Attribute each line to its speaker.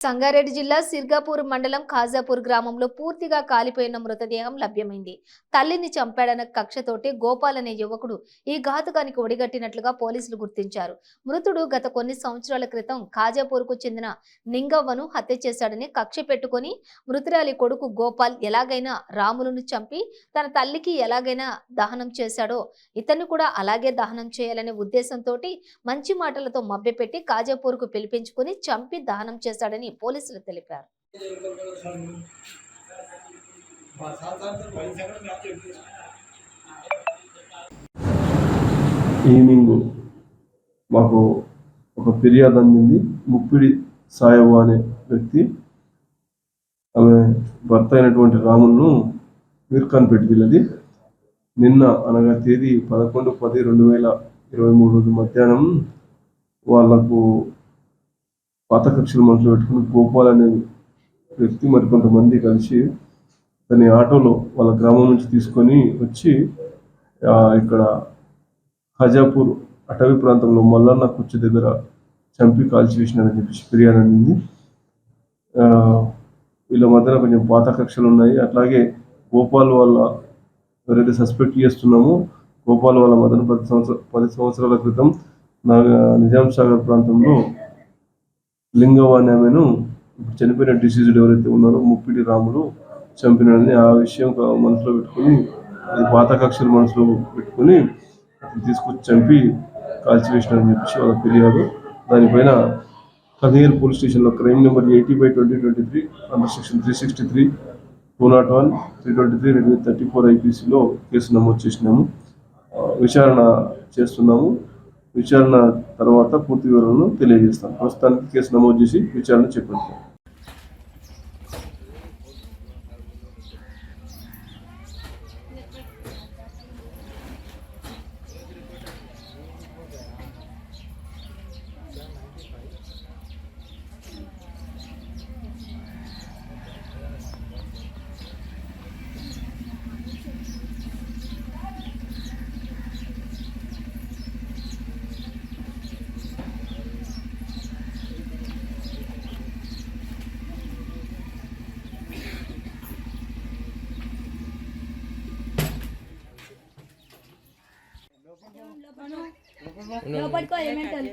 Speaker 1: సంగారెడ్డి జిల్లా సిర్గాపూర్ మండలం ఖాజాపూర్ గ్రామంలో పూర్తిగా కాలిపోయిన మృతదేహం లభ్యమైంది. తల్లిని చంపాడన్న కక్షతోటి గోపాల్ అనే యువకుడు ఈ ఘాతుకానికి ఒడిగట్టినట్లుగా పోలీసులు గుర్తించారు. మృతుడు గత కొన్ని సంవత్సరాల క్రితం ఖాజాపూర్కు చెందిన నింగవ్వను హత్య చేశాడని కక్ష పెట్టుకుని మృతురాలి కొడుకు గోపాల్ ఎలాగైనా రాములను చంపి తన తల్లికి ఎలాగైనా దహనం చేశాడో ఇతన్ని కూడా అలాగే దహనం చేయాలనే ఉద్దేశంతో మంచి మాటలతో మభ్యపెట్టి ఖాజాపూర్కు పిలిపించుకుని చంపి దహనం చేశాడని పోలీసులు తెలిపారు.
Speaker 2: ఈవినింగ్ మాకు ఒక ఫిర్యాదు అందింది. ముప్పిడి సాయవ్వ అనే వ్యక్తి ఆమె భర్త అయినటువంటి రామును మీర్ఖాన్పేట జిల్లాది నిన్న అనగా తేదీ 11/10/2023 రోజు మధ్యాహ్నం వాళ్లకు పాత కక్షలు మనసులో పెట్టుకుని గోపాల్ అనే వ్యక్తి మరికొంతమంది కలిసి దాని ఆటోలో వాళ్ళ గ్రామం నుంచి తీసుకొని వచ్చి ఇక్కడ ఖాజాపూర్ అటవీ ప్రాంతంలో మల్లన్న కుర్చీ దగ్గర చంపి కాల్చివేసినారని చెప్పేసి ఫిర్యాదు అందింది. వీళ్ళ మధ్యన కొంచెం పాత కక్షలు ఉన్నాయి. అట్లాగే గోపాల్ వాళ్ళ ఎవరైతే సస్పెక్ట్ చేస్తున్నామో గోపాల్ వాళ్ళ మధ్యన 10 సంవత్సరాల క్రితం నిజాం సాగర్ ప్రాంతంలో లింగవ్వ అనే ఆమెను చనిపోయిన డిసీజ్డ్ ఎవరైతే ఉన్నారో ముప్పిడి రాములు చంపినాడని ఆ విషయం మనసులో పెట్టుకుని అది పాత కక్షలు మనసులో పెట్టుకుని తీసుకొచ్చి చంపి కాల్చివేసినారని చెప్పేసి వాళ్ళ ఫిర్యాదు. దానిపైన కదిర్ పోలీస్ స్టేషన్లో క్రైమ్ నెంబర్ 80/2023 అండర్ సెక్షన్ 363, 201, 323, 34 IPCలో కేసు నమోదు చేసినాము. విచారణ చేస్తున్నాము. విచారణ తర్వాత పూర్తి వివరాలను తెలియజేస్తాం. ప్రస్తుతానికి కేసు నమోదు చేసి విచారణ చేపడతాం.
Speaker 3: లోపలికో ఎలిమెంటల్